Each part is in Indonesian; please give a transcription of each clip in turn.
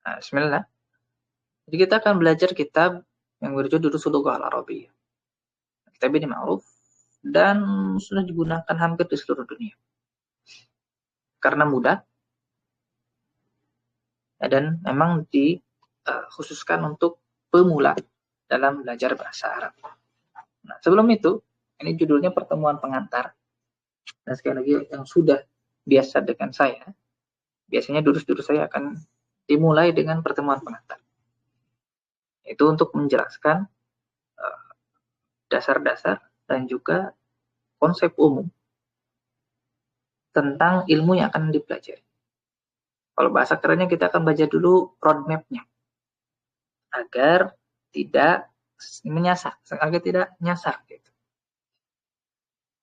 Nah, bismillah. Jadi kita akan belajar kitab yang berjudul Durusul Lughah Al-Arabiyyah. Kitab ini ma'ruf dan sudah digunakan hampir di seluruh dunia. Karena mudah dan memang dikhususkan untuk pemula dalam belajar bahasa Arab. Nah, sebelum itu, ini judulnya pertemuan pengantar. Dan sekali lagi yang sudah biasa dengan saya, biasanya durus-durus saya akan dimulai dengan pertemuan pengantar. Itu untuk menjelaskan dasar-dasar dan juga konsep umum tentang ilmu yang akan dipelajari. Kalau bahasa kerennya kita akan belajar dulu roadmap-nya agar tidak nyasar gitu.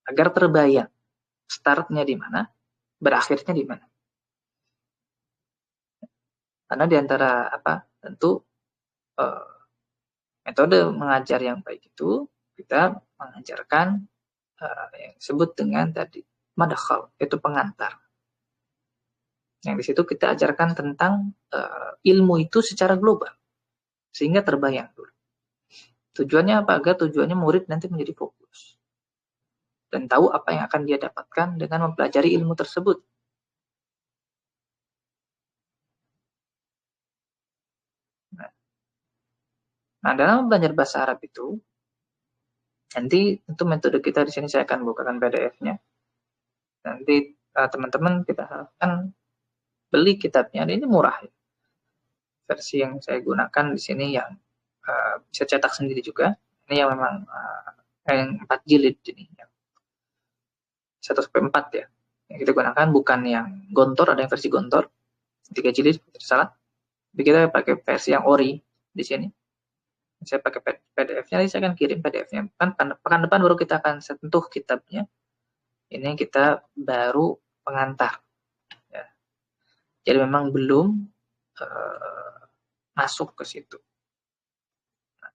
Agar terbayang startnya di mana, berakhirnya di mana. Karena di antara tentu metode mengajar yang baik itu kita mengajarkan yang disebut dengan tadi madkhal, itu pengantar. Yang di situ kita ajarkan tentang ilmu itu secara global sehingga terbayang dulu. Tujuannya apa? Agar tujuannya murid nanti menjadi fokus dan tahu apa yang akan dia dapatkan dengan mempelajari ilmu tersebut. Nah, dalam belajar bahasa Arab itu, nanti untuk metode kita di sini saya akan bukakan PDF-nya. Nanti teman-teman kita akan beli kitabnya. Ini murah ya. Versi yang saya gunakan di sini yang bisa cetak sendiri juga. Ini yang memang yang 4 jilid ini. 1/4 ya. Yang kita gunakan bukan yang gontor, ada yang versi gontor. 3 jilid, salah. Tapi kita pakai versi yang ori di sini. Saya pakai PDF-nya, nanti saya akan kirim PDF-nya. Pekan depan baru kita akan sentuh kitabnya. Ini kita baru pengantar. Ya. Jadi memang belum masuk ke situ. Nah,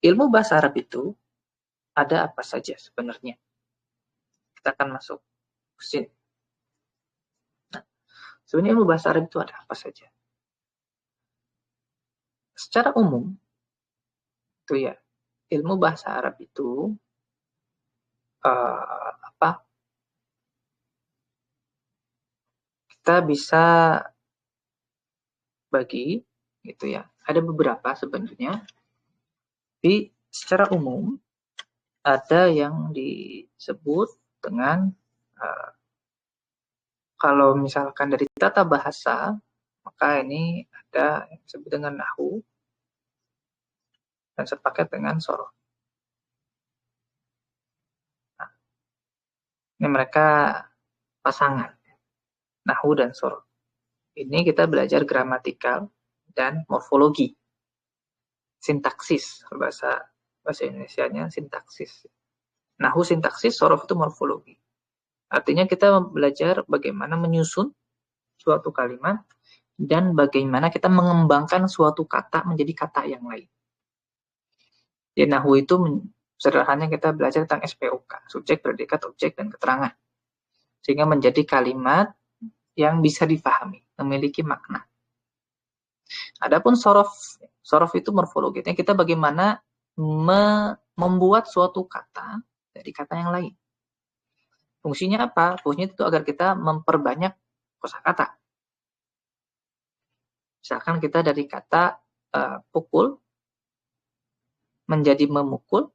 ilmu bahasa Arab itu ada apa saja sebenarnya? Kita akan masuk ke sini. Nah, sebenarnya ilmu bahasa Arab itu ada apa saja? Secara umum, itu ya, ilmu bahasa Arab itu kita bisa bagi gitu ya. Ada beberapa sebenarnya. Tapi secara umum ada yang disebut dengan kalau misalkan dari tata bahasa, maka ini ada yang disebut dengan nahwu dan sepaket dengan sorof. Nah, ini mereka pasangan, nahwu dan sorof. Ini kita belajar gramatikal dan morfologi, sintaksis, bahasa Indonesianya sintaksis. Nahwu sintaksis, sorof itu morfologi. Artinya kita belajar bagaimana menyusun suatu kalimat dan bagaimana kita mengembangkan suatu kata menjadi kata yang lain. Di nahwu itu sederhananya kita belajar tentang SPOK, subjek, predikat, objek, dan keterangan. Sehingga menjadi kalimat yang bisa difahami, memiliki makna. Adapun sorof itu morfologi. Kita bagaimana membuat suatu kata dari kata yang lain. Fungsinya apa? Fungsinya itu agar kita memperbanyak kosakata. Misalkan kita dari kata pukul menjadi memukul,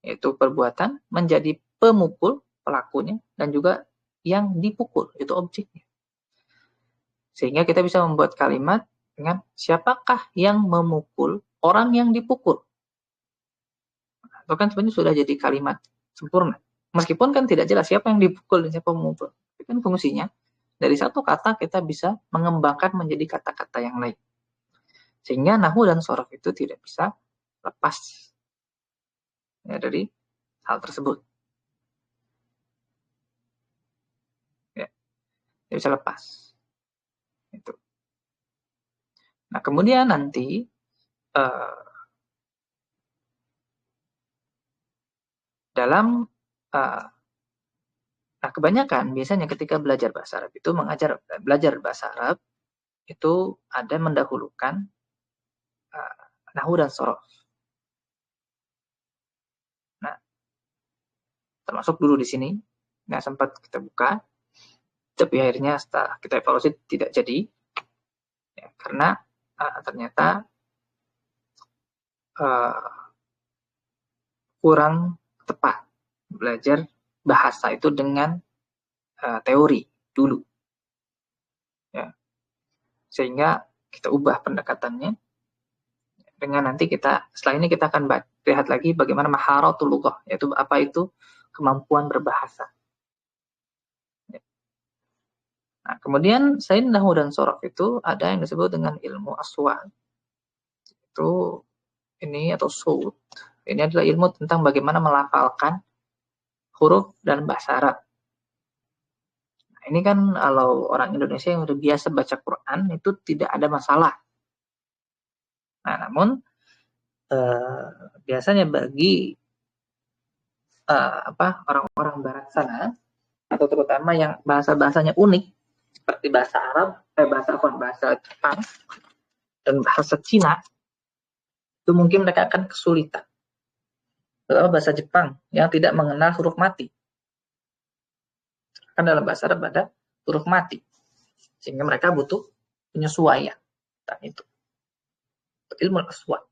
yaitu perbuatan, menjadi pemukul, pelakunya, dan juga yang dipukul, itu objeknya. Sehingga kita bisa membuat kalimat dengan siapakah yang memukul orang yang dipukul. Nah, itu kan sebenarnya sudah jadi kalimat sempurna. Meskipun kan tidak jelas siapa yang dipukul dan siapa memukul. Tapi kan fungsinya, dari satu kata kita bisa mengembangkan menjadi kata-kata yang lain. Sehingga nahwu dan sorof itu tidak bisa lepas ya, dari hal tersebut. Ya, tidak bisa lepas. Itu. Nah, kemudian nanti dalam nah kebanyakan biasanya ketika belajar bahasa Arab itu belajar bahasa Arab itu ada mendahulukan nahwu dan sorof. Nah, termasuk dulu di sini, nggak sempat kita buka, tapi akhirnya setelah kita evaluasi tidak jadi, ya, karena ternyata kurang tepat belajar bahasa itu dengan teori dulu, ya. Sehingga kita ubah pendekatannya dengan nanti setelah ini kita akan lihat lagi bagaimana maharatul lughah, yaitu apa itu kemampuan berbahasa. Nah, kemudian selain nahwu dan sorof itu ada yang disebut dengan ilmu aswat. Itu ini atau saut. Ini adalah ilmu tentang bagaimana melafalkan huruf dalam bahasa Arab. Nah, ini kan kalau orang Indonesia yang sudah biasa baca Quran itu tidak ada masalah. Nah, namun biasanya bagi orang-orang barat sana, atau terutama yang bahasa-bahasanya unik seperti bahasa Arab, bahasa Jepang dan bahasa Cina, itu mungkin mereka akan kesulitan. Terutama bahasa Jepang yang tidak mengenal huruf mati. Kan dalam bahasa Arab ada huruf mati, sehingga mereka butuh penyesuaian. Dan itu ilmu aswat.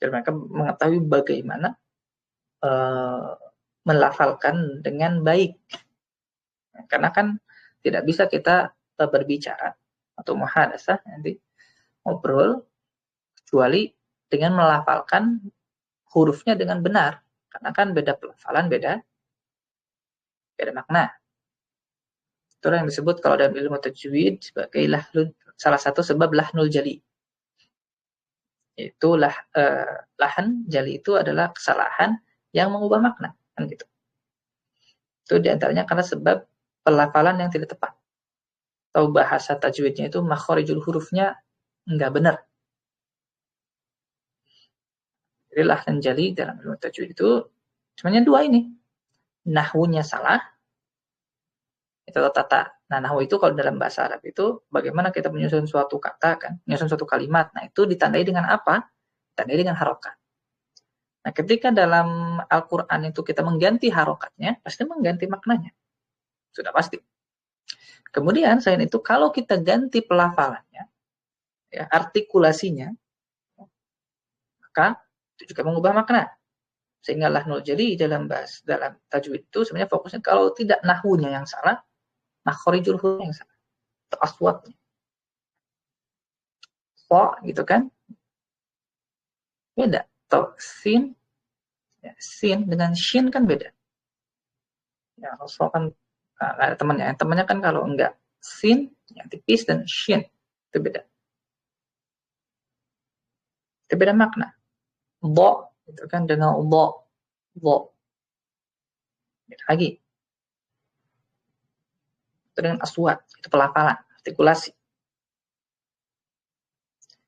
Jadi mereka mengetahui bagaimana melafalkan dengan baik. Karena kan tidak bisa kita berbicara atau muhadasah nanti ngobrol kecuali dengan melafalkan hurufnya dengan benar. Karena kan beda pelafalan, beda makna. Itu yang disebut kalau dalam ilmu tajwid sebagai salah satu sebab lahnul jali. Itulah lahan jali itu adalah kesalahan yang mengubah makna, kan gitu. Itu diantaranya karena sebab pelafalan yang tidak tepat. Atau bahasa tajwidnya itu makhorijul hurufnya enggak benar. Jadi lahan jali dalam ilmu tajwid itu sebenarnya dua ini. Nahwunya salah, itu tata. Nah, nahwu itu kalau dalam bahasa Arab itu bagaimana kita menyusun suatu kata, kan, menyusun suatu kalimat. Nah, itu ditandai dengan apa? Ditandai dengan harokat. Nah, ketika dalam Al-Quran itu kita mengganti harokatnya, pasti mengganti maknanya. Sudah pasti. Kemudian, selain itu, kalau kita ganti pelafalannya, ya, artikulasinya, maka itu juga mengubah makna. Sehingga lahnul jali dalam tajwid itu sebenarnya fokusnya kalau tidak nahwunya yang salah, makhorijul huruf yang salah. Atau aswatnya. So, gitu kan? Beda. Atau sin, ya, sin dengan shin kan beda. Ya, so kan ada temannya. Temannya kan kalau enggak sin, yang tipis, dan shin. Itu beda. Itu beda makna. Bo, itu kan dengan bo. Bo. Beda lagi. Itu dengan aswat. Itu pelafalan, artikulasi.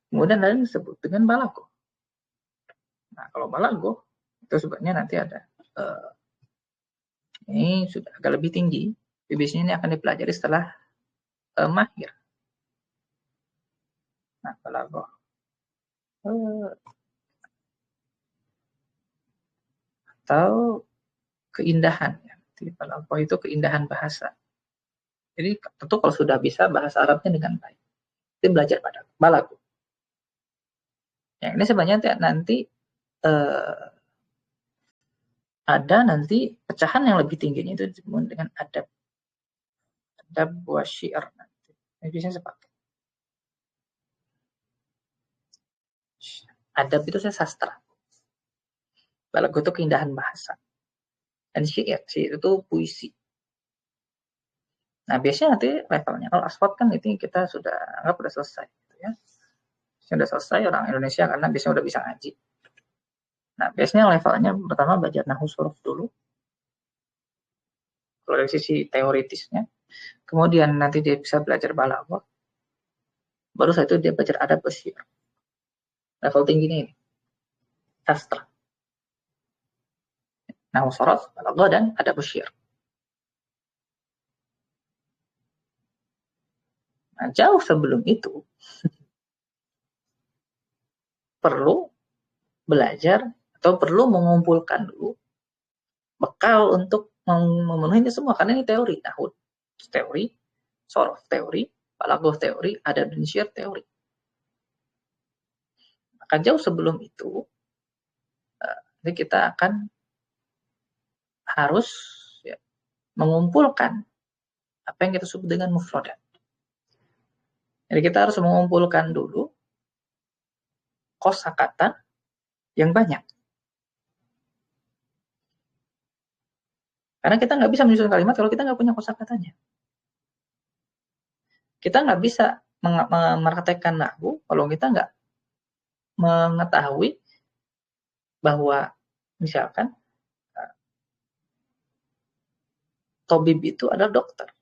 Kemudian ada yang disebut dengan balago. Nah, kalau balago, itu sebenarnya nanti ada. Ini sudah agak lebih tinggi. Biasanya ini akan dipelajari setelah mahir. Nah, balago. Atau keindahan. Balago itu keindahan bahasa. Jadi tentu kalau sudah bisa bahasa Arabnya dengan baik, itu belajar pada balago. Yang ini sebenarnya nanti ada nanti pecahan yang lebih tingginya itu disebut dengan adab wa syi'r nanti. Ini bisa sepakai. Adab itu sastra. Balago itu keindahan bahasa. Dan syi'r itu puisi. Nah, biasanya nanti levelnya kalau aswat kan itu kita sudah anggap sudah selesai gitu ya. Sudah selesai orang Indonesia karena biasanya udah bisa ngaji. Nah, biasanya levelnya pertama belajar nahwu suruf dulu. Kalau dari sisi teoritisnya. Kemudian nanti dia bisa belajar balaghah. Baru setelah itu dia belajar adab wa syi'r. Level tingginya ini. Sastra. Nahwu suruf, balaghah, dan adab wa syi'r. Nah, jauh sebelum itu perlu belajar atau perlu mengumpulkan dulu bekal untuk memenuhi ini semua, karena ini teori, nahwu teori, sorof teori, balaghah teori, adab dan syiar teori. Maka jauh sebelum itu kita akan harus ya, mengumpulkan apa yang kita sebut dengan mufradat. Jadi kita harus mengumpulkan dulu kosakata yang banyak. Karena kita nggak bisa menyusun kalimat kalau kita nggak punya kosakatanya. Kita nggak bisa mempraktekkan nahwu kalau kita nggak mengetahui bahwa misalkan tabib itu adalah dokter.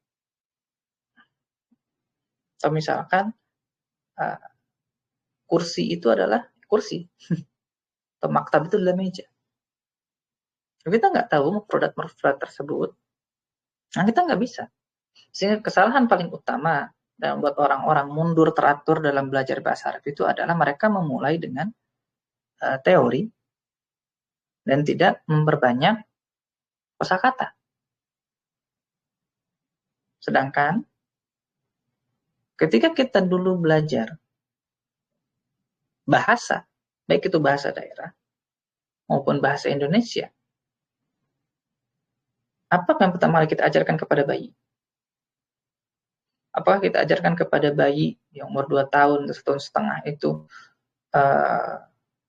Atau misalkan kursi itu adalah kursi. Atau maktab itu adalah meja. Kalau kita nggak tahu produk-produk tersebut, nah kita nggak bisa. Sehingga kesalahan paling utama dan membuat orang-orang mundur teratur dalam belajar bahasa Arab itu adalah mereka memulai dengan teori dan tidak memperbanyak kosakata. Sedangkan ketika kita dulu belajar bahasa, baik itu bahasa daerah maupun bahasa Indonesia, apa yang pertama kali kita ajarkan kepada bayi? Apakah kita ajarkan kepada bayi yang umur 2 tahun, 1,5 tahun itu,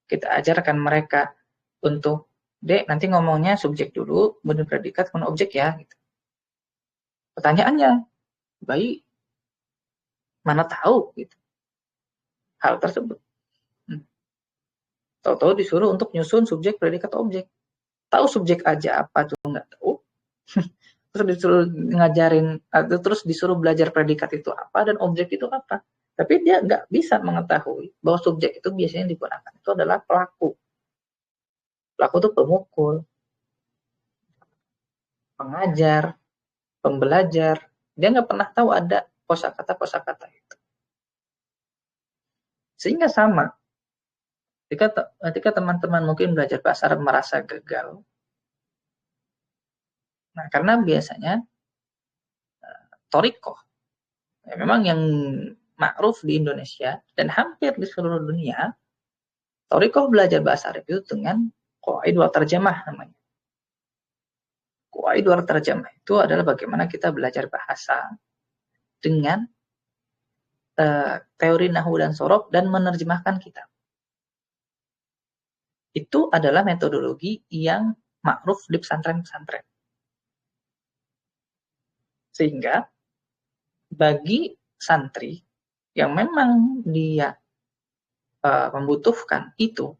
kita ajarkan mereka untuk, Dek, nanti ngomongnya subjek dulu, kemudian predikat, kemudian objek ya. Gitu. Pertanyaannya, bayi mana tahu gitu, hal tersebut. Tahu-tahu disuruh untuk nyusun subjek, predikat, objek. Tahu subjek aja apa tuh nggak tahu. Terus disuruh ngajarin, terus disuruh belajar predikat itu apa dan objek itu apa. Tapi dia nggak bisa mengetahui bahwa subjek itu biasanya digunakan itu adalah pelaku. Pelaku itu pemukul, pengajar, pembelajar. Dia nggak pernah tahu ada kosakata itu. Sehingga sama, ketika teman-teman mungkin belajar bahasa Arab merasa gagal, nah karena biasanya thoriqah, ya, memang yang ma'ruf di Indonesia dan hampir di seluruh dunia, thoriqah belajar bahasa Arab itu dengan qawaid wal tarjamah namanya. Qawaid wal tarjamah itu adalah bagaimana kita belajar bahasa dengan teori nahwu dan sorof dan menerjemahkan kitab. Itu adalah metodologi yang ma'ruf di pesantren-pesantren. Sehingga bagi santri yang memang dia membutuhkan itu,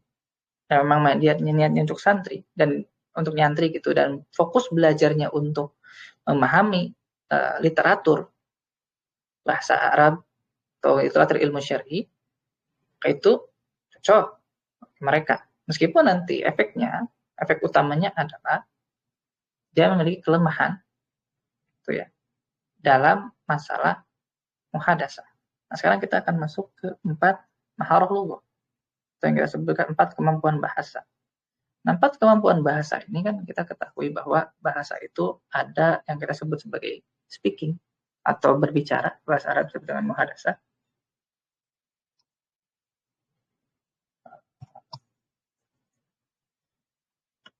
yang memang dia niatnya untuk santri dan untuk nyantri gitu, dan fokus belajarnya untuk memahami literatur bahasa Arab atau literatur ilmu syar'i, itu cocok mereka. Meskipun nanti efek utamanya adalah dia memiliki kelemahan itu ya dalam masalah muhadasah. Nah, sekarang kita akan masuk ke 4 maharah lughah. Atau yang kita sebutkan 4 kemampuan bahasa. Nah, 4 kemampuan bahasa ini kan kita ketahui bahwa bahasa itu ada yang kita sebut sebagai speaking atau berbicara, bahasa Arab disebut dengan muhadasah.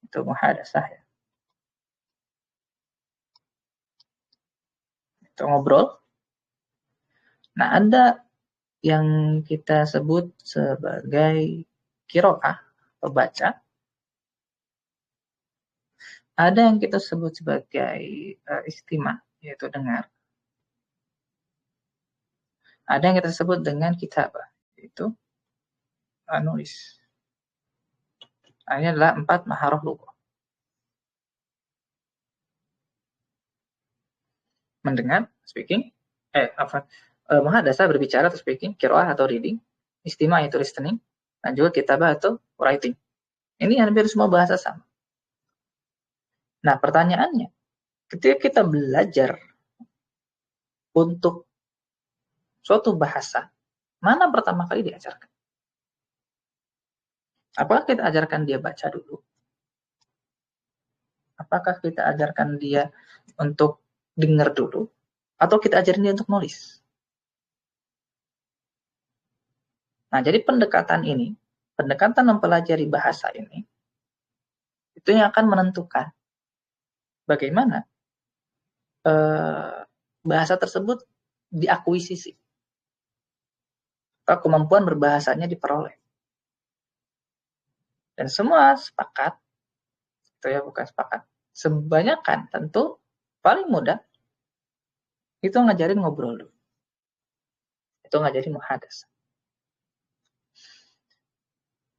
Itu muhadasah ya. Itu ngobrol. Nah, ada yang kita sebut sebagai qiraah atau baca. Ada yang kita sebut sebagai istima, yaitu dengar. Ada yang kita sebut dengan kitabah, yaitu nulis. Nah, ini adalah 4 maharah lughah. Mendengar, speaking, muhadasah berbicara atau speaking, qiraah atau reading, istima itu listening, dan juga kitabah atau writing. Ini hampir semua bahasa sama. Nah, pertanyaannya, ketika kita belajar untuk suatu bahasa, mana pertama kali diajarkan? Apakah kita ajarkan dia baca dulu? Apakah kita ajarkan dia untuk dengar dulu? Atau kita ajarin dia untuk nulis? Nah, jadi pendekatan mempelajari bahasa ini, itu yang akan menentukan bagaimana bahasa tersebut diakuisisi atau kemampuan berbahasanya diperoleh. Dan semua sepakat, itu ya bukan sepakat, sebanyakan tentu paling mudah itu ngajarin ngobrol dulu. Itu ngajarin muhadas.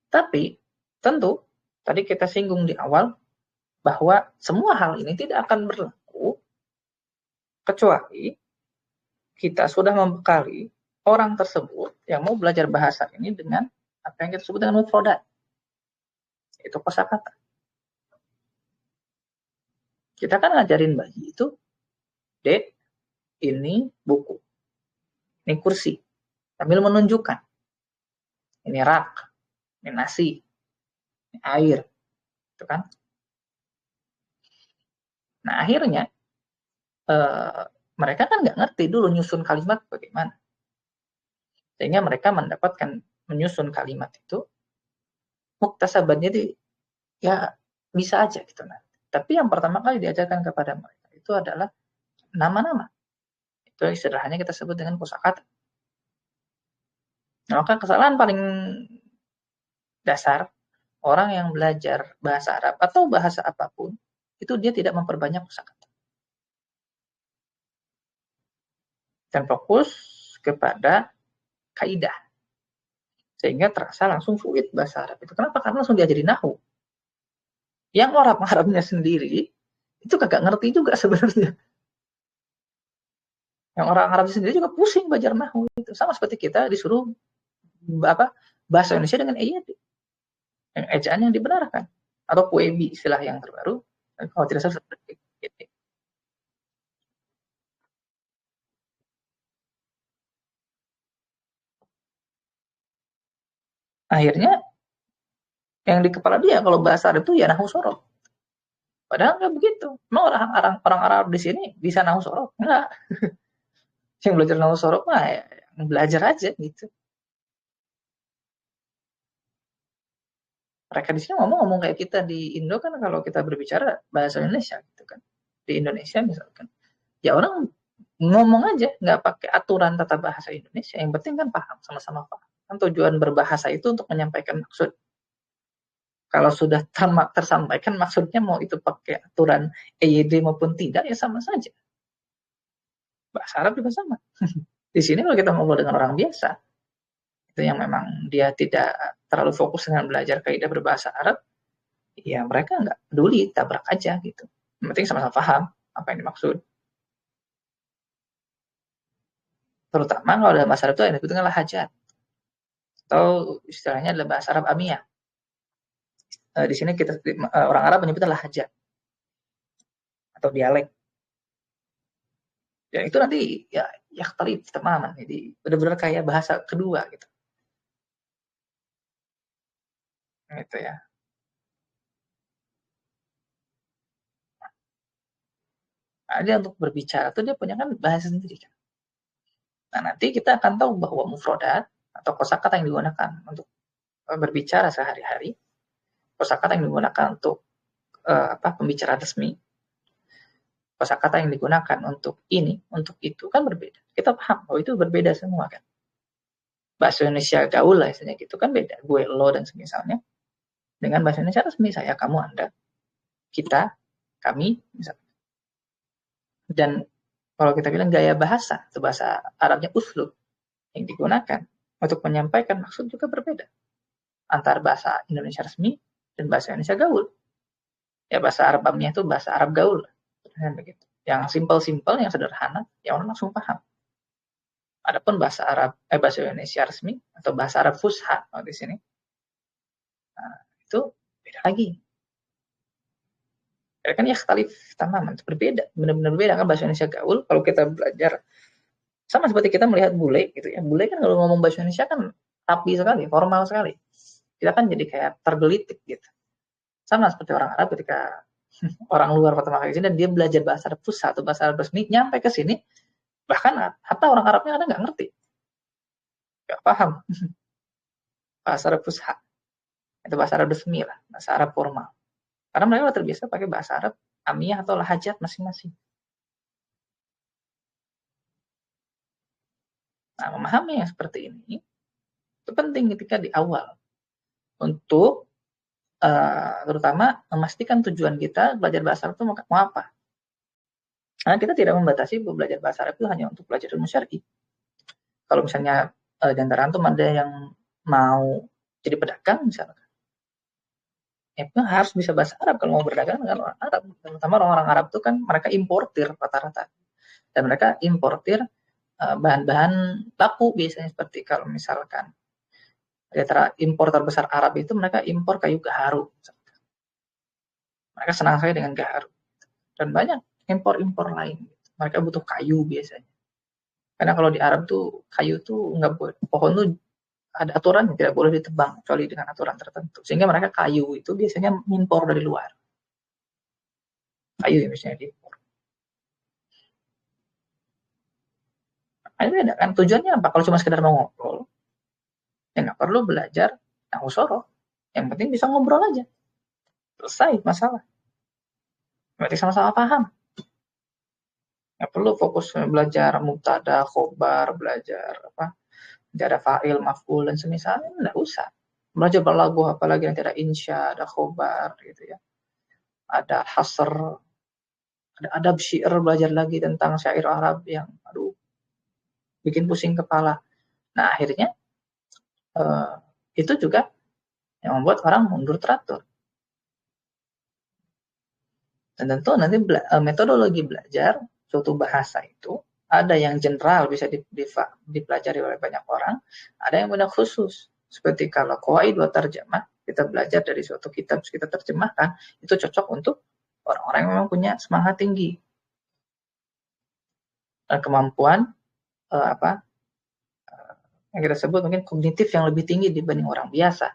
Tapi tentu tadi kita singgung di awal bahwa semua hal ini tidak akan berlaku kecuali kita sudah membekali orang tersebut yang mau belajar bahasa ini dengan apa yang kita sebut dengan mufradat. Itu kosakata. Kita kan ngajarin bayi itu, Dek, ini buku, ini kursi, sambil menunjukkan. Ini rak, ini nasi, ini air, itu kan. Nah akhirnya mereka kan nggak ngerti dulu nyusun kalimat bagaimana, sehingga mereka mendapatkan menyusun kalimat itu muktasabatnya ya bisa aja gitu. Nah, tapi yang pertama kali diajarkan kepada mereka itu adalah nama-nama. Itu istilahnya kita sebut dengan kosakata. Nah, maka kesalahan paling dasar orang yang belajar bahasa Arab atau bahasa apapun itu dia tidak memperbanyak kosakata dan fokus kepada kaidah, sehingga terasa langsung fluid bahasa Arab itu. Kenapa? Karena langsung diajari nahwu. Yang orang Arabnya sendiri itu kagak ngerti juga sebenarnya. Yang orang Arab sendiri juga pusing belajar nahwu itu. Sama seperti kita disuruh bahasa Indonesia dengan EYD, yang ejaan yang dibenarkan, atau QEB istilah yang terbaru. Kalau tidak salah seperti itu. Akhirnya yang di kepala dia kalau bahasa Arab itu ya nahwu sorof. Padahal nggak begitu. Emang orang Arab di sini bisa nahwu sorof? Enggak. Yang belajar nahwu sorof mah ya, belajar aja gitu. Mereka di sini ngomong kayak kita di Indo kan, kalau kita berbicara bahasa Indonesia gitu kan. Di Indonesia misalkan. Ya orang ngomong aja, nggak pakai aturan tata bahasa Indonesia. Yang penting kan paham, sama-sama paham. Kan tujuan berbahasa itu untuk menyampaikan maksud. Kalau sudah tersampaikan maksudnya, mau itu pakai aturan EYD maupun tidak, ya sama saja. Bahasa Arab juga sama. Di sini kalau kita ngobrol dengan orang biasa, itu yang memang dia tidak terlalu fokus dengan belajar kaidah berbahasa Arab, ya mereka nggak peduli, tabrak aja gitu. Yang penting sama-sama paham apa yang dimaksud. Terutama kalau dalam bahasa Arab itu yang disebut dengan lahajat, atau istilahnya adalah bahasa Arab Amiyah. Di sini kita orang Arab menyebutnya lahajat atau dialek. Dan itu nanti ya tadi temaman, jadi benar-benar kayak bahasa kedua gitu. Gitu ya. Nah, dia untuk berbicara tuh dia punya kan bahasa sendiri kan. Nah, nanti kita akan tahu bahwa mufradat atau kosakata yang digunakan untuk berbicara sehari-hari, kosakata yang digunakan untuk pembicaraan resmi, kosakata yang digunakan untuk ini, untuk itu kan berbeda. Kita paham bahwa itu berbeda semua kan. Bahasa Indonesia gaul lah istilahnya gitu kan beda. Gue, lo, dan semisalnya. Dengan bahasa Indonesia resmi, saya, kamu, Anda, kita, kami, misalnya. Dan kalau kita bilang gaya bahasa, itu bahasa Arabnya uslub, yang digunakan untuk menyampaikan maksud juga berbeda. Antara bahasa Indonesia resmi dan bahasa Indonesia gaul. Ya bahasa Arab Amiyah itu bahasa Arab gaul. Begitu. Yang simpel-simpel, yang sederhana, yang orang langsung paham. Adapun bahasa Indonesia resmi atau bahasa Arab Fusha di sini, nah, itu beda lagi. Kan ya tamaman, berbeda, benar-benar berbeda kan bahasa Indonesia gaul. Kalau kita belajar Sama seperti kita melihat bule gitu ya. Bule kan kalau ngomong bahasa Indonesia kan rapi sekali, formal sekali. Kita kan jadi kayak tergelitik gitu. Sama seperti orang Arab ketika orang luar pertama kali sini dan dia belajar bahasa Arab Fusha atau bahasa Arab resmi, nyampe ke sini, bahkan hatta orang Arabnya ada nggak ngerti, nggak paham bahasa Arab Fusha. Itu bahasa Arab resmi lah, bahasa Arab formal. Karena mereka udah terbiasa pakai bahasa Arab amiyah atau lahajat masing-masing. Nah, memahami yang seperti ini itu penting ketika di awal untuk terutama memastikan tujuan kita belajar bahasa Arab itu mau apa. Karena kita tidak membatasi belajar bahasa Arab itu hanya untuk belajar ilmu syar'i. Kalau misalnya di antara antum ada yang mau jadi pedagang misalnya, ya harus bisa bahasa Arab kalau mau berdagang dengan orang Arab. Terutama orang-orang Arab itu kan mereka importir rata-rata. Dan mereka importir bahan-bahan baku biasanya, seperti kalau misalkan di antara impor terbesar Arab itu mereka impor kayu gaharu. Mereka senang sekali dengan gaharu. Dan banyak impor-impor lain. Mereka butuh kayu biasanya. Karena kalau di Arab tuh kayu tuh nggak boleh, pohon tuh ada aturan tidak boleh ditebang kecuali dengan aturan tertentu. Sehingga mereka kayu itu biasanya impor dari luar. Kayu yang biasanya diimpor. Nah, ini beda kan, tujuannya apa? Kalau cuma sekedar mau ngobrol, ya nggak perlu belajar nahwu sorof. Yang penting bisa ngobrol aja. Selesai masalah. Berarti sama-sama paham. Nggak perlu fokus belajar mubtada, khobar, belajar apa, ada fa'il, maf'ul, dan semisalnya, nggak usah. Belajar balaghah, apalagi nanti ada insya, ada khobar, gitu ya. Ada hasr, ada adab syair, belajar lagi tentang syair Arab yang, aduh, bikin pusing kepala. Nah, akhirnya itu juga yang membuat orang mundur teratur. Dan tentu nanti metodologi belajar suatu bahasa itu ada yang general bisa dipelajari oleh banyak orang, ada yang benar khusus. Seperti kalau qawaid wa tarjamah, kita belajar dari suatu kitab kita terjemahkan, itu cocok untuk orang-orang yang memang punya semangat tinggi dan kemampuan yang kita sebut mungkin kognitif yang lebih tinggi dibanding orang biasa.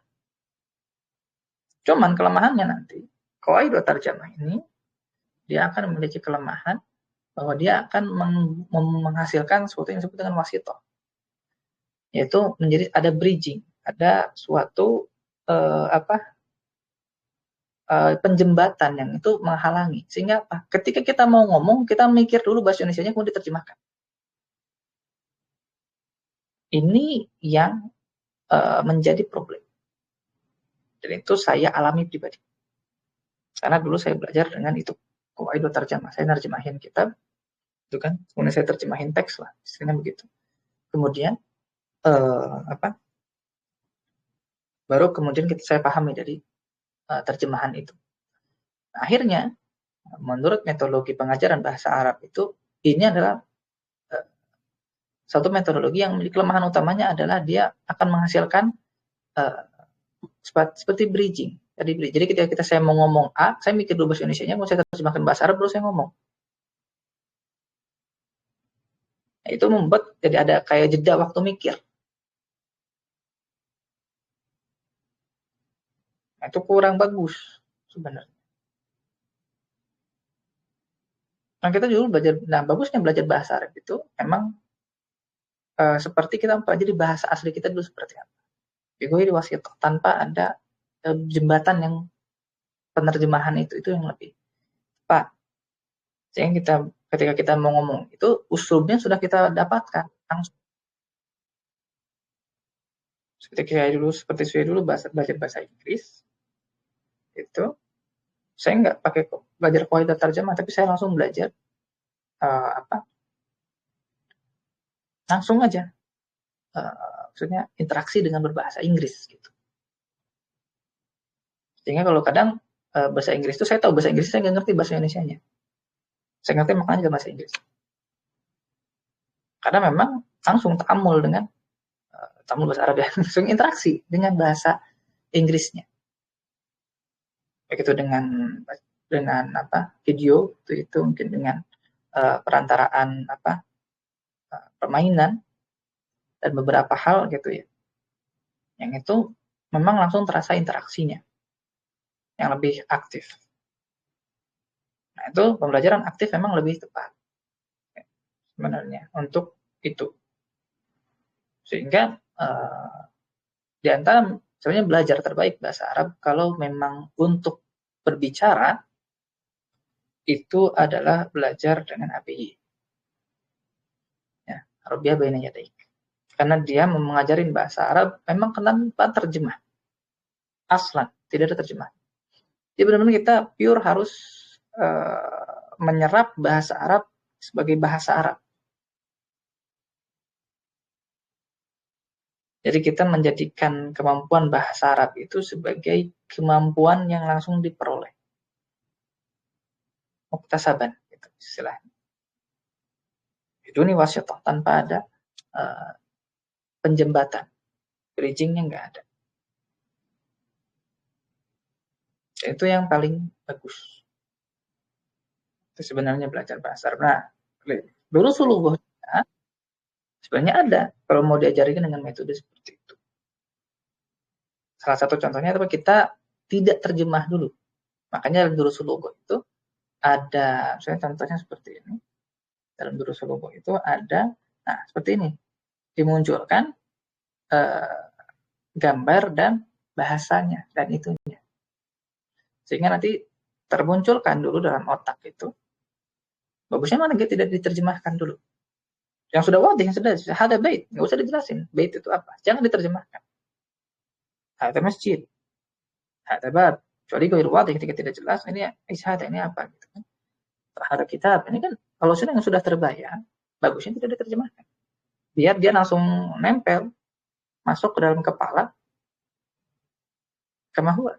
Cuman kelemahannya nanti, qawaid wa tarjamah ini dia akan memiliki kelemahan bahwa dia akan menghasilkan sesuatu yang disebut dengan wasitoh, yaitu menjadi ada bridging, ada suatu penjembatan yang itu menghalangi, sehingga apa? Ketika kita mau ngomong, kita mikir dulu bahasa Indonesianya kemudian diterjemahkan. Ini yang menjadi problem, dan itu saya alami pribadi, karena dulu saya belajar dengan itu qawaid wa tarjamah, saya nerjemahin kitab itu kan, kemudian saya terjemahin teks lah, istilahnya begitu. Kemudian baru kemudian saya pahami dari terjemahan itu. Nah, akhirnya menurut metodologi pengajaran bahasa Arab itu, ini adalah satu metodologi yang memiliki kelemahan utamanya adalah dia akan menghasilkan seperti bridging. Jadi ketika saya mau ngomong A, saya mikir dulu bahasa Indonesianya, mau saya terjemahkan bahasa Arab, baru saya ngomong. Nah, itu membuat jadi ada kayak jeda waktu mikir. Nah, itu kurang bagus sebenarnya. Nah, kita dulu belajar, nah bagusnya belajar bahasa Arab itu memang seperti kita mempelajari bahasa asli kita dulu seperti apa. Bighairi wasithah, tanpa ada jembatan yang penerjemahan itu yang lebih tepat. Sehingga ketika kita mau ngomong itu uslubnya sudah kita dapatkan langsung. Seperti saya dulu belajar bahasa Inggris itu, saya nggak pakai belajar qawaid tarjamah, tapi saya langsung belajar langsung aja maksudnya interaksi dengan berbahasa Inggris gitu. Sehingga kalau kadang bahasa Inggris itu saya tahu bahasa Inggris, saya nggak ngerti bahasa Indonesianya. Saya ngerti maknanya dalam bahasa Inggris. Karena memang langsung ta'amul dengan ta'amul bahasa Arab ya, langsung interaksi dengan bahasa Inggrisnya. Baik itu dengan video itu mungkin dengan perantaraan permainan, dan beberapa hal gitu ya. Yang itu memang langsung terasa interaksinya yang lebih aktif. Nah, itu pembelajaran aktif memang lebih tepat sebenarnya untuk itu. Sehingga di antara sebenarnya belajar terbaik bahasa Arab kalau memang untuk berbicara itu adalah belajar dengan API. Ya, Arabiah baina yadaik. Karena dia mengajarin bahasa Arab memang tanpa terjemah. Aslan, tidak ada terjemah. Jadi benar-benar kita pure harus menyerap bahasa Arab sebagai bahasa Arab. Jadi kita menjadikan kemampuan bahasa Arab itu sebagai kemampuan yang langsung diperoleh. Muktasaban, gitu istilahnya. Biduni wasyatah, tanpa ada penjembatan. Bridging-nya nggak ada. Itu yang paling bagus. Itu sebenarnya belajar bahasa Arab. Nah, dulu suluhnya sebenarnya ada kalau mau diajarkan dengan metode seperti itu. Salah satu contohnya adalah kita tidak terjemah dulu. Makanya dalam durusul lughat itu ada, misalnya contohnya seperti ini. Dalam durusul lughat itu ada, nah seperti ini. Dimunculkan gambar dan bahasanya dan itunya. Sehingga nanti termunculkan dulu dalam otak itu. Bagusnya mana dia tidak diterjemahkan dulu. Yang sudah wadih, yang sudah ada bait, nggak usah dijelasin. Bait itu apa? Jangan diterjemahkan. Ada masjid. Ada bab. Kecuali ghairu wadih ketika tidak jelas, ini isyhad ini apa gitu kan. Terhadap kitab ini kan kalau sudah terbayang, bagusnya tidak diterjemahkan. Biar dia langsung nempel masuk ke dalam kepala kama huwa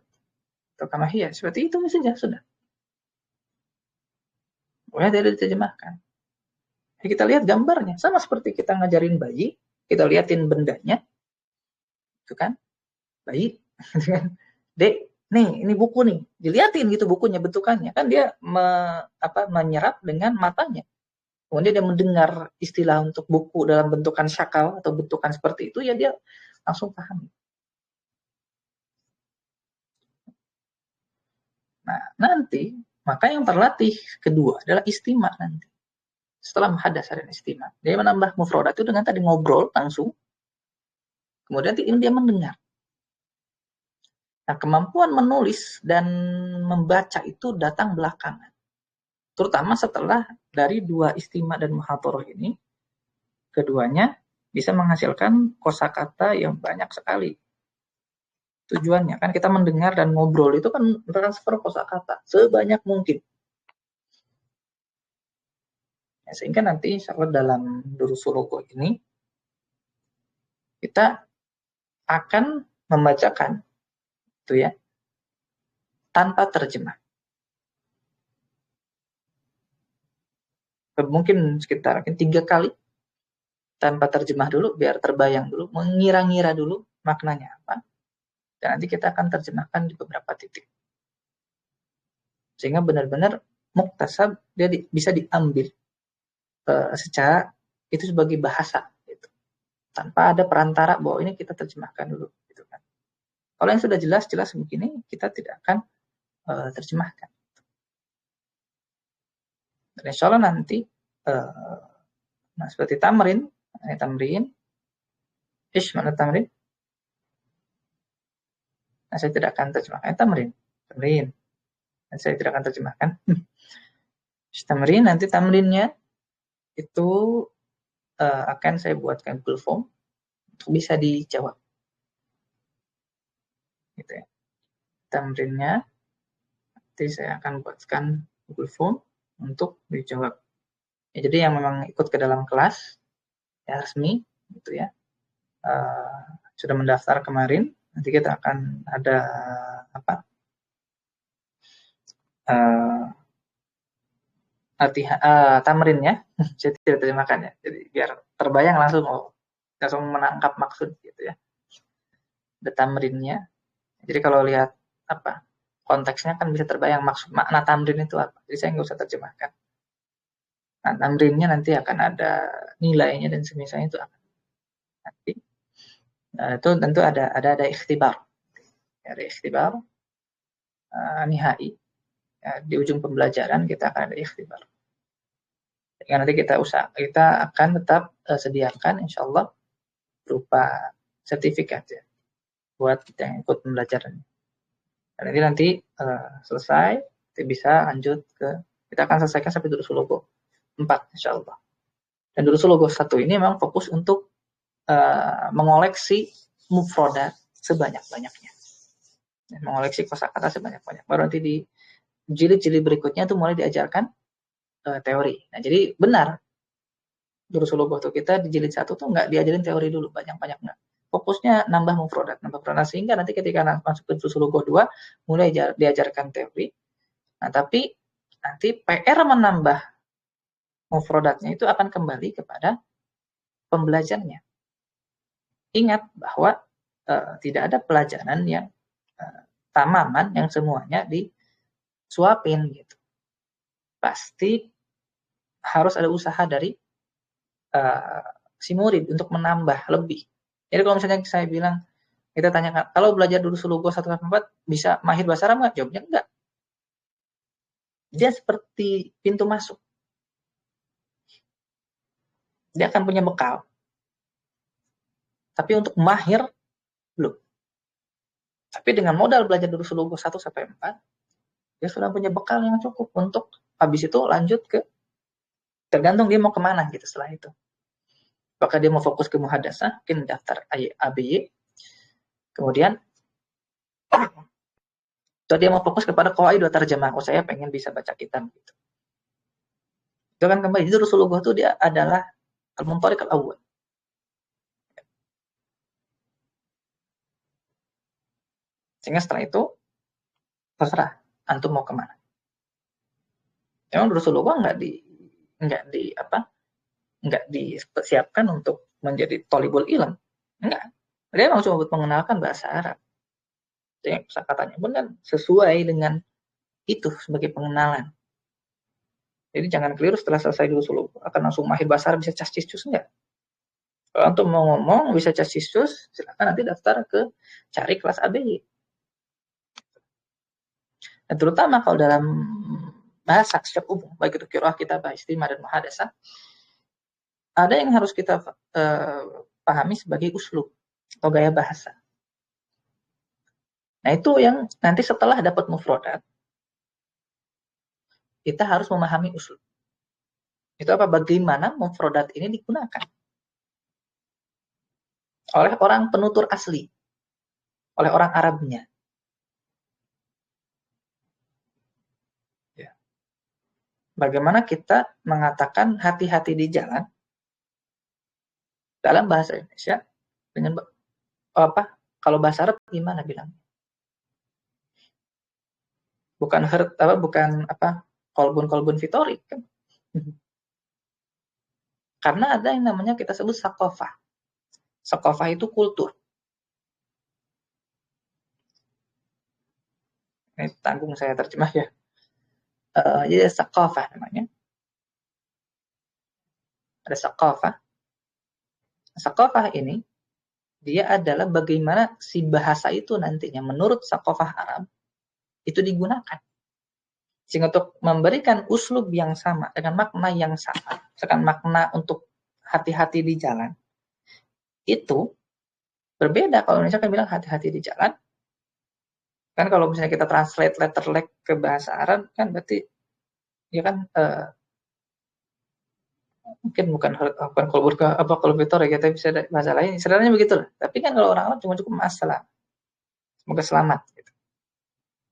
atau kama hiya. Seperti itu saja sudah. Boleh tidak diterjemahkan. Jadi kita lihat gambarnya, sama seperti kita ngajarin bayi, kita liatin bendanya, itu kan, bayi, dek, nih, ini buku nih, diliatin gitu bukunya, bentukannya, kan dia menyerap dengan matanya. Kemudian dia mendengar istilah untuk buku dalam bentukan syakal atau bentukan seperti itu, ya dia langsung paham. Nah, nanti, maka yang terlatih kedua adalah istima nanti. Setelah muhadas dan istima, dia menambah mufradat itu dengan tadi ngobrol langsung, kemudian dia mendengar. Nah, kemampuan menulis dan membaca itu datang belakangan. Terutama setelah dari dua istima dan muhadharah ini, keduanya bisa menghasilkan kosakata yang banyak sekali. Tujuannya kan kita mendengar dan ngobrol itu kan transfer kosakata sebanyak mungkin. Ya, sehingga nanti insya Allah dalam durusul lughat ini kita akan membacakan itu ya tanpa terjemah. Mungkin sekitar 3 kali tanpa terjemah dulu biar terbayang dulu, mengira-ngira dulu maknanya apa. Dan nanti kita akan terjemahkan di beberapa titik. Sehingga benar-benar muktasab dia bisa diambil secara itu sebagai bahasa gitu. Tanpa ada perantara bahwa ini kita terjemahkan dulu gitu kan. Kalau yang sudah jelas begini kita tidak akan terjemahkan. Dan insya Allah nanti nah seperti tamrin, ini tamrin, mana tamrin? Nah saya tidak akan terjemahkan tamrin. Dan saya tidak akan terjemahkan. Tamrin, nanti tamrinnya itu akan saya buatkan Google Form untuk bisa dijawab. Gitu ya. Tamrinnya nanti saya akan buatkan Google Form untuk dijawab. Ya, jadi yang memang ikut ke dalam kelas ya resmi gitu ya. Sudah mendaftar kemarin, nanti kita akan ada tamrinnya. Saya tidak terjemahkan ya. Jadi biar terbayang langsung menangkap maksud gitu ya. Ada tamrinnya. Jadi kalau lihat konteksnya kan bisa terbayang makna tamrin itu apa. Jadi saya nggak usah terjemahkan. Nah, tamrinnya nanti akan ada nilainya dan semisalnya itu akan nanti. Itu tentu ada ikhtibar. Ada ikhtibar nihai. Di ujung pembelajaran kita akan ada ikhtibar. Jadi nanti kita akan tetap sediakan insyaallah berupa sertifikat ya buat kita yang ikut pembelajaran. Dan nanti selesai kita bisa lanjut kita akan selesaikan sampai Durusul Logo 4 insyaallah. Dan Durusul Logo 1 ini memang fokus untuk mengoleksi mufradat sebanyak-banyaknya. Mengoleksi kosakata sebanyak-banyak. Baru nanti di jilid-jilid berikutnya itu mulai diajarkan teori. Nah, jadi benar Durusul Logo tuh kita di jilid 1 tuh nggak diajarin teori dulu banyak-banyak nggak. Fokusnya nambah mufradat sehingga nanti ketika masuk ke Durusul Logo 2 mulai diajarkan teori. Nah, tapi nanti PR menambah mufradatnya itu akan kembali kepada pembelajarnya. Ingat bahwa tidak ada pelajaran yang tamaman yang semuanya disuapin gitu. Pasti harus ada usaha dari si murid untuk menambah lebih. Jadi kalau misalnya saya bilang, kita tanyakan, kalau belajar Durusul Logo 1-4 bisa mahir bahasa Arab nggak? Jawabnya enggak. Dia seperti pintu masuk. Dia akan punya bekal. Tapi untuk mahir, belum. Tapi dengan modal belajar Durusul Logo 1-4, dia sudah punya bekal yang cukup untuk habis itu lanjut ke, tergantung dia mau kemana gitu setelah itu. Apakah dia mau fokus ke muhadasah, mungkin daftar ABY, kemudian atau dia mau fokus kepada qawaid wa tarjamah. Saya pengen bisa baca kitab gitu. Itu kan kembali itu Durusul Logo itu dia adalah al-muntariq al-awwal. Sehingga setelah itu terserah antum mau kemana. Memang Durusul Logo nggak disiapkan untuk menjadi thalibul ilm. Enggak. Dia memang cuma buat mengenalkan bahasa Arab. Yang kosakatanya pun kan sesuai dengan itu sebagai pengenalan. Jadi jangan keliru setelah selesai Durusul Logo akan langsung mahir bahasa Arab bisa cas-cis-cus enggak. Kalau antum mau ngomong bisa cas-cis-cus, silakan nanti daftar ke cari kelas ABY. Dan terutama kalau dalam bahasa secara umum, baik itu qiraah, kitabah, istimah dan muhadasah, ada yang harus kita pahami sebagai uslub atau gaya bahasa. Nah, itu yang nanti setelah dapat mufradat, kita harus memahami uslub. Itu apa? Bagaimana mufradat ini digunakan oleh orang penutur asli, oleh orang Arabnya. Ya. Bagaimana kita mengatakan hati-hati di jalan dalam bahasa Indonesia dengan apa? Kalau bahasa Arab gimana bilangnya? Bukan kolbun fitorik kan? Karena ada yang namanya kita sebut sakofah. Sakofah itu kultur. Ini tanggung saya terjemah ya. Jadi sakofah namanya. Ada sakofah. Sakofah ini dia adalah bagaimana si bahasa itu nantinya menurut sakofah Arab itu digunakan. Sehingga untuk memberikan uslub yang sama dengan makna yang sama, misalkan makna untuk hati-hati di jalan, itu berbeda kalau misalkan bilang hati-hati di jalan. Kan kalau misalnya kita translate letter leg ke bahasa Arab kan berarti ya kan mungkin bukan kalau fitur ya kita bisa ada bahasa lain. Sebenarnya begitulah. Tapi kan kalau orang Arab cuma cukup masalah. Semoga selamat gitu.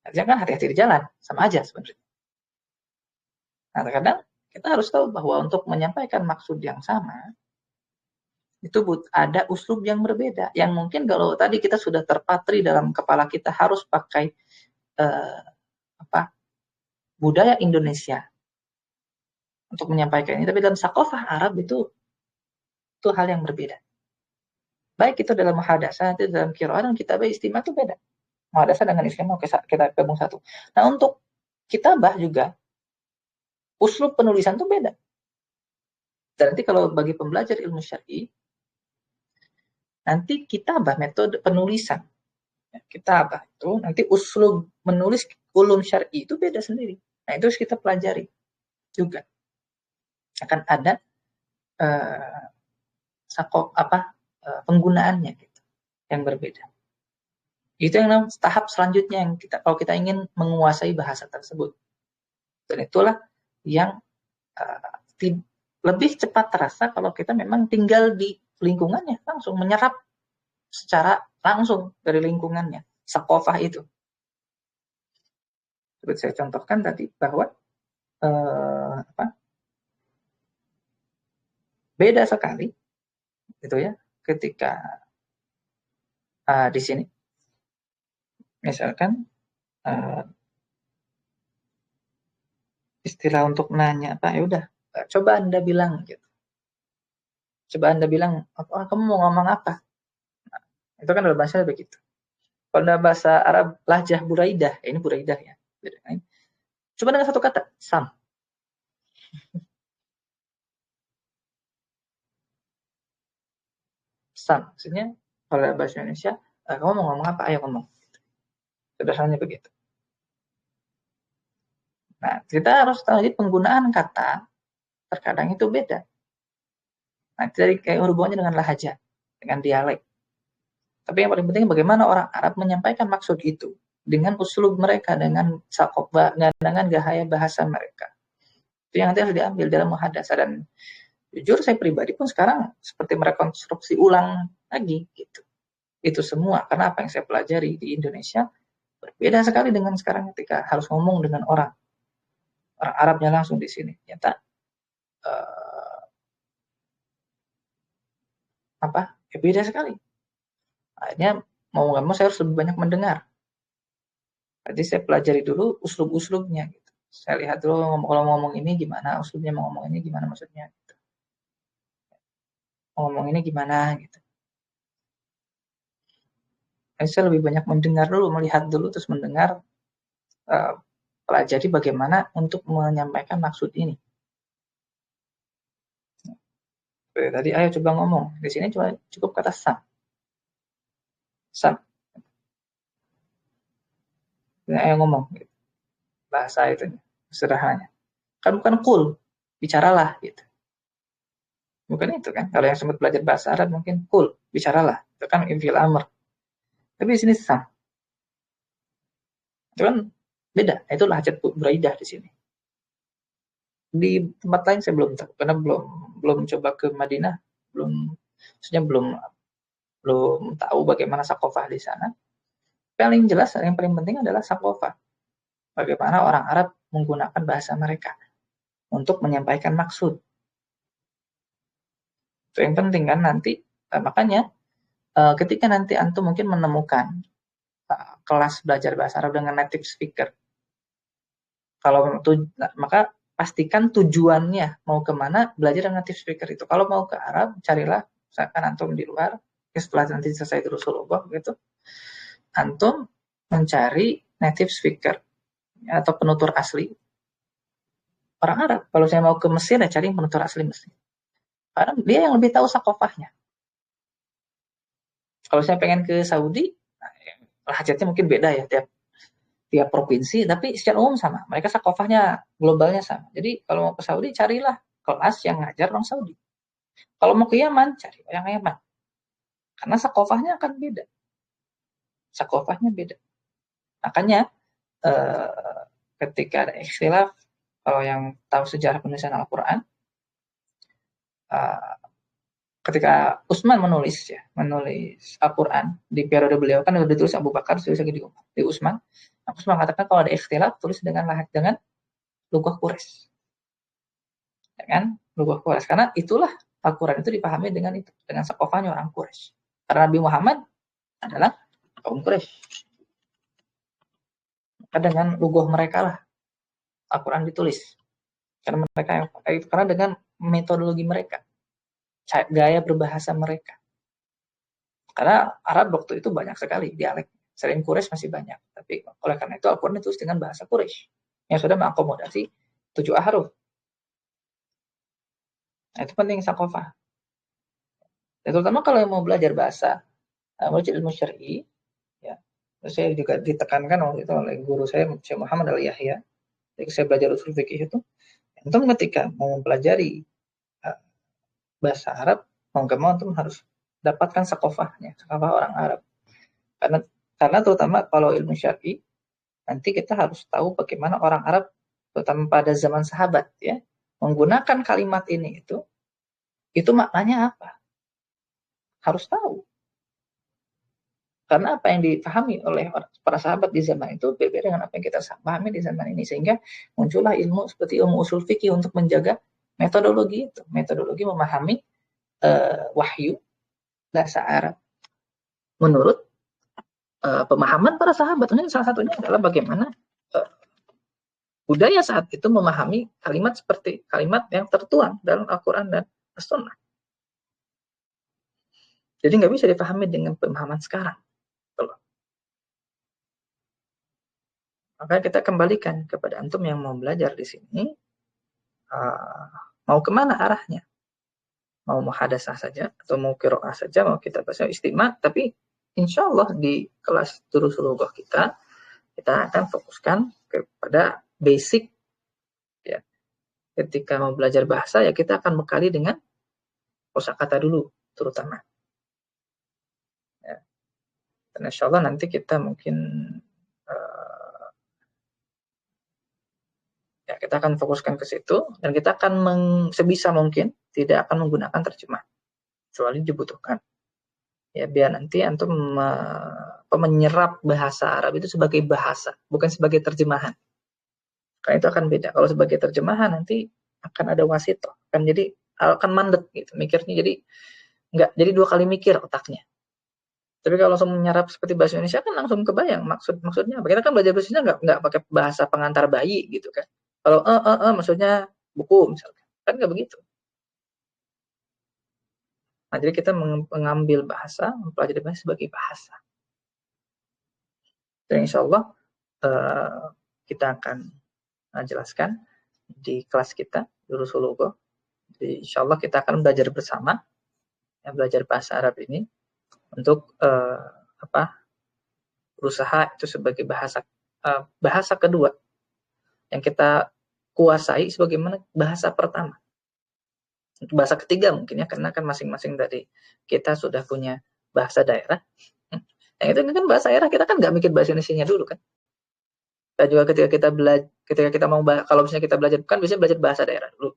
Artinya kan hati-hati di jalan, sama aja sebenarnya. Nah, terkadang kita harus tahu bahwa untuk menyampaikan maksud yang sama itu ada uslub yang berbeda. Yang mungkin kalau tadi kita sudah terpatri dalam kepala kita harus pakai budaya Indonesia untuk menyampaikan ini. Tapi dalam sakofah Arab itu hal yang berbeda. Baik itu dalam muhadasah, itu dalam qiraah dan kitabah istimah itu beda. Muhadasah dengan istimah kita gabung satu. Nah, untuk kitabah juga uslub penulisan itu beda. Dan nanti kalau bagi pembelajar ilmu syar'i, nanti kitabah, metode penulisan. Kitabah itu nanti uslub menulis ulum syar'i itu beda sendiri. Nah, itu harus kita pelajari juga. Akan ada penggunaannya gitu, yang berbeda. Itu yang tahap selanjutnya yang kalau kita ingin menguasai bahasa tersebut. Dan itulah yang lebih cepat terasa kalau kita memang tinggal di lingkungannya, langsung menyerap secara langsung dari lingkungannya, sakofah itu. Seperti saya contohkan tadi bahwa beda sekali gitu ya ketika di sini misalkan istilah untuk nanya apa, ya udah coba Anda bilang gitu. Coba Anda bilang, kamu mau ngomong apa? Nah, itu kan dalam bahasa begitu. Kalau dalam bahasa Arab lahjah Buraidah, ini Buraidah ya. Coba dengan satu kata, sam. Sam, maksudnya kalau dalam bahasa Indonesia, kamu mau ngomong apa? Ayo ngomong. Sederhananya begitu. Nah, kita harus tahu jadi penggunaan kata terkadang itu beda. Nah, dari kayak hubungannya dengan lahaja, dengan dialek. Tapi yang paling penting bagaimana orang Arab menyampaikan maksud itu dengan uslub mereka, dengan sakofah, dengan gaya bahasa mereka. Itu yang nanti harus diambil dalam muhadasah. Dan jujur saya pribadi pun sekarang seperti merekonstruksi ulang lagi gitu. Itu semua karena apa yang saya pelajari di Indonesia berbeda sekali dengan sekarang ketika harus ngomong dengan orang Arabnya langsung di sini. Ternyata ya beda sekali. Akhirnya mau nggak mau saya harus lebih banyak mendengar. Jadi saya pelajari dulu uslub-uslubnya gitu. Saya lihat dulu kalau ngomong ini gimana uslubnya, mau ngomong ini gimana maksudnya gitu. Mau ngomong ini gimana gitu. Jadi saya lebih banyak mendengar dulu, melihat dulu terus mendengar, pelajari bagaimana untuk menyampaikan maksud ini. Tadi ayo coba ngomong. Di sini cukup kata sam. Sam. Nah, ayo ngomong. Gitu. Bahasa itu sederhananya. Kan bukan kul, bicaralah gitu. Bukan itu kan. Kalau yang sempat belajar bahasa Arab mungkin kul, bicaralah. Itu kan infil amr. Tapi di sini sam. Itu kan beda. Itu lahjat Buraidah di sini. Di tempat lain saya belum tahu karena belum coba ke Madinah, maksudnya belum tahu bagaimana sakofah di sana. Paling jelas yang paling penting adalah sakofah. Bagaimana orang Arab menggunakan bahasa mereka untuk menyampaikan maksud. Itu yang penting kan nanti. Makanya ketika nanti antum mungkin menemukan kelas belajar bahasa Arab dengan native speaker, maka pastikan tujuannya mau kemana belajar dengan native speaker itu. Kalau mau ke Arab, carilah, misalkan antum di luar, setelah nanti selesai Rasulullah gitu, antum mencari native speaker atau penutur asli orang Arab. Kalau saya mau ke Mesir, ya cari penutur asli Mesir. Karena dia yang lebih tahu sakofahnya. Kalau saya pengen ke Saudi, hajatnya mungkin beda ya tiap provinsi, tapi secara umum sama. Mereka sakofahnya globalnya sama. Jadi kalau mau ke Saudi, carilah kelas yang ngajar orang Saudi. Kalau mau ke Yaman, cari yang Yaman. Karena sakofahnya akan beda. Sakofahnya beda. Makanya ketika ada ikhtilaf, kalau yang tahu sejarah penulisan Al-Quran, ketika Utsman menulis Al-Quran di periode beliau kan sudah ditulis Abu Bakar, ditulis lagi di Utsman. Utsman mengatakan kalau ada ikhtilaf tulis dengan lughah Quraisy. Ya kan? Lughah Quraisy karena itulah Al-Quran itu dipahami dengan sakofahnya orang Quraisy. Karena Nabi Muhammad adalah kaum Quraisy. Maka dengan lughah mereka lah Al-Quran ditulis. Karena dengan metodologi mereka, gaya berbahasa mereka. Karena Arab waktu itu banyak sekali dialek. Selain Quraisy masih banyak. Tapi oleh karena itu Al-Quran ditulis dengan bahasa Quraisy yang sudah mengakomodasi 7 ahruf. Nah, itu penting sakofah. Ya, terutama kalau mau belajar bahasa, belajar ilmu syar'i, ya. Terus saya juga ditekankan waktu itu oleh guru saya, Syekh Muhammad Al-Yahya, ketika saya belajar usul fikih itu, antum ketika mau mempelajari bahasa Arab, mau nggak mau antum harus dapatkan sakofahnya, sakofah orang Arab. Karena terutama kalau ilmu syar'i, nanti kita harus tahu bagaimana orang Arab, terutama pada zaman sahabat, ya, menggunakan kalimat ini itu maknanya apa? Harus tahu. Karena apa yang dipahami oleh para sahabat di zaman itu berbeda dengan apa yang kita pahami di zaman ini. Sehingga muncullah ilmu seperti ilmu usul fikih untuk menjaga metodologi itu. Metodologi memahami wahyu bahasa Arab menurut pemahaman para sahabat. Ini salah satunya adalah bagaimana budaya saat itu memahami kalimat seperti kalimat yang tertuang dalam Al-Quran dan As-Sunnah. Jadi nggak bisa dipahami dengan pemahaman sekarang. Maka kita kembalikan kepada antum yang mau belajar di sini, mau kemana arahnya? Mau muhadasah saja, atau mau qiraah saja, mau kita baca istimewa, tapi insya Allah di kelas Durusul Lughah kita akan fokuskan kepada basic, ya. Ketika mau belajar bahasa, ya kita akan bekali dengan kosakata dulu, terutama. Ya. Dan insya Allah nanti kita mungkin ya, kita akan fokuskan ke situ, dan kita akan sebisa mungkin tidak akan menggunakan terjemah, kecuali dibutuhkan. Ya, biar nanti antum menyerap bahasa Arab itu sebagai bahasa, bukan sebagai terjemahan. Karena itu akan beda. Kalau sebagai terjemahan nanti akan ada wasito, akan mandek gitu mikirnya, jadi dua kali mikir otaknya. Tapi kalau langsung menyerap seperti bahasa Indonesia kan langsung kebayang maksudnya apa. Kita kan belajar bahasa Indonesia nggak pakai bahasa pengantar bayi gitu kan. Kalau maksudnya buku misalkan, kan nggak begitu. Nah, jadi kita mengambil bahasa, mempelajari bahasa sebagai bahasa. Dan insya Allah kita akan jelaskan di kelas kita Durusul Lughah. Jadi insya Allah kita akan belajar bersama, ya, belajar bahasa Arab ini untuk berusaha itu sebagai bahasa kedua yang kita kuasai sebagaimana bahasa pertama. Bahasa ketiga mungkin ya, karena kan masing-masing dari kita sudah punya bahasa daerah. Yang itu kan bahasa daerah, kita kan nggak mikir bahasa Indonesianya dulu kan. Dan juga ketika kita mau kalau misalnya kita belajar, kan biasanya belajar bahasa daerah dulu.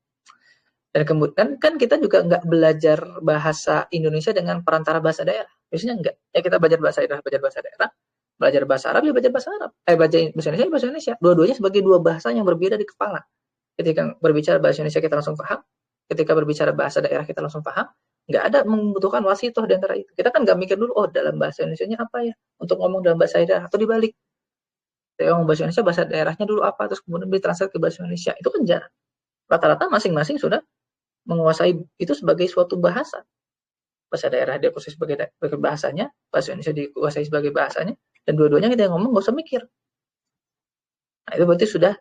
Dan kemudian kan kita juga nggak belajar bahasa Indonesia dengan perantara bahasa daerah. Biasanya enggak. Ya kita belajar bahasa daerah, belajar bahasa Arab, ya belajar bahasa Arab. Belajar bahasa Indonesia, bahasa Indonesia. Dua-duanya sebagai dua bahasa yang berbeda di kepala. Ketika berbicara bahasa Indonesia kita langsung paham, ketika berbicara bahasa daerah kita langsung paham, nggak ada membutuhkan wasitoh di antara itu. Kita kan nggak mikir dulu, dalam bahasa Indonesianya apa ya, untuk ngomong dalam bahasa daerah, atau dibalik. Kita ngomong bahasa Indonesia, bahasa daerahnya dulu apa, terus kemudian ditranslate ke bahasa Indonesia. Itu kan jarang. Rata-rata masing-masing sudah menguasai itu sebagai suatu bahasa. Bahasa daerah dia kuasai sebagai bahasanya, bahasa Indonesia dikuasai sebagai bahasanya, dan dua-duanya kita ngomong nggak usah mikir. Nah, itu berarti sudah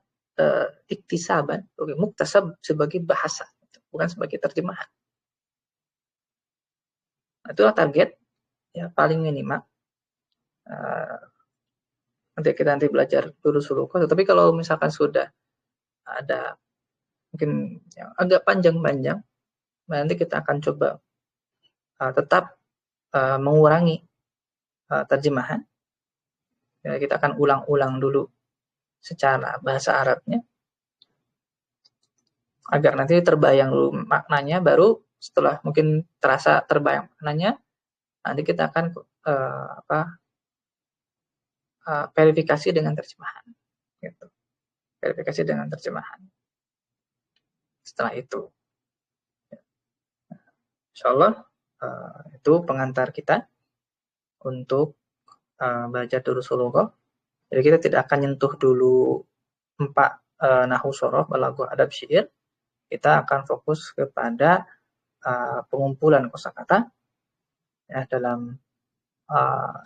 iktisaban, muktasab sebagai bahasa, bukan sebagai terjemahan. Nah, itulah target ya paling minimal. Nanti belajar Durusul Lughah. Tapi kalau misalkan sudah ada mungkin yang agak panjang-panjang, nanti kita akan coba tetap mengurangi terjemahan. Ya, kita akan ulang-ulang dulu secara bahasa Arabnya, agar nanti terbayang dulu maknanya, baru setelah mungkin terasa terbayang maknanya, nanti kita akan verifikasi dengan terjemahan. Gitu. Verifikasi dengan terjemahan. Setelah itu, insya Allah itu pengantar kita untuk belajar Durusul Lughah. Jadi kita tidak akan nyentuh dulu 4 nahwu shoroh, balaghah, adab, syair. Kita akan fokus kepada pengumpulan kosakata ya dalam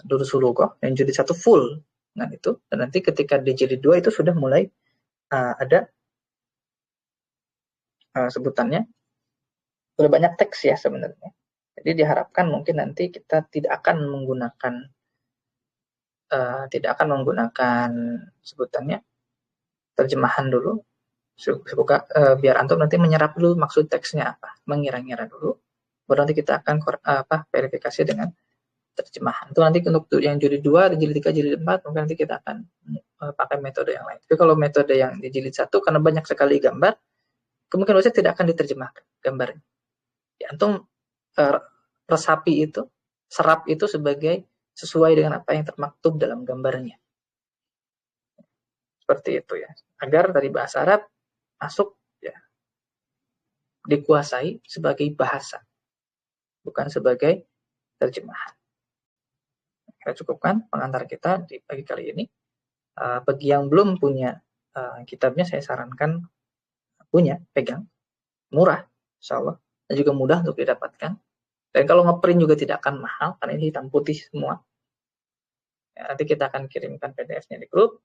Durusul Lughah yang jadi satu full dengan itu. Dan nanti ketika di jilid 2 itu sudah mulai ada sebutannya Udah banyak teks ya sebenarnya. Jadi diharapkan mungkin nanti kita tidak akan menggunakan sebutannya terjemahan dulu, biar antum nanti menyerap dulu maksud teksnya apa, mengira-ngira dulu, baru nanti kita akan verifikasi dengan terjemahan. Itu nanti untuk yang jilid 2, jilid 3, jilid 4, mungkin nanti kita akan pakai metode yang lain. Tapi kalau metode yang di jilid 1, karena banyak sekali gambar, kemungkinan besar tidak akan diterjemahkan gambarnya. Ya, antum resapi itu, serap itu sebagai sesuai dengan apa yang termaktub dalam gambarnya. Seperti itu ya. Agar dari bahasa Arab masuk ya, dikuasai sebagai bahasa, bukan sebagai terjemahan. Kita cukupkan pengantar kita di pagi kali ini. Bagi yang belum punya kitabnya, saya sarankan punya, pegang, murah, insya Allah, dan juga mudah untuk didapatkan. Dan kalau ngeprint juga tidak akan mahal, karena ini hitam putih semua. Ya, nanti kita akan kirimkan PDF-nya di grup,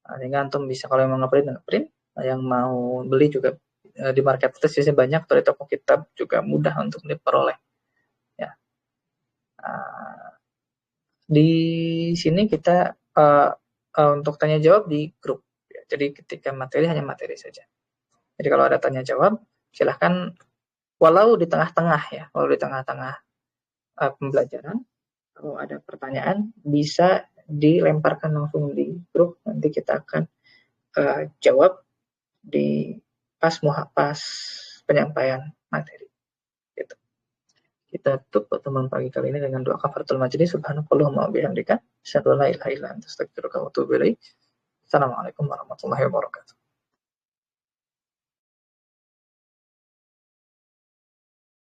sehingga antum bisa, kalau yang mau ngeprint, yang mau beli juga di marketplace biasanya banyak, atau di toko kitab juga mudah untuk diperoleh. Ya. Di sini kita untuk tanya jawab di grup. Ya, jadi ketika materi hanya materi saja. Jadi kalau ada tanya jawab, silahkan walau di tengah-tengah pembelajaran, kalau ada pertanyaan bisa dilemparkan langsung di grup. Nanti kita akan jawab di pas penyampaian materi. Gitu. Kita tutup pertemuan pagi kali ini dengan doa kafaratul majlis. Subhanakallahumma wa bihamdika, asyhadu an la ilaha illa anta, astaghfiruka wa atubu ilaik. Assalamualaikum warahmatullahi wabarakatuh.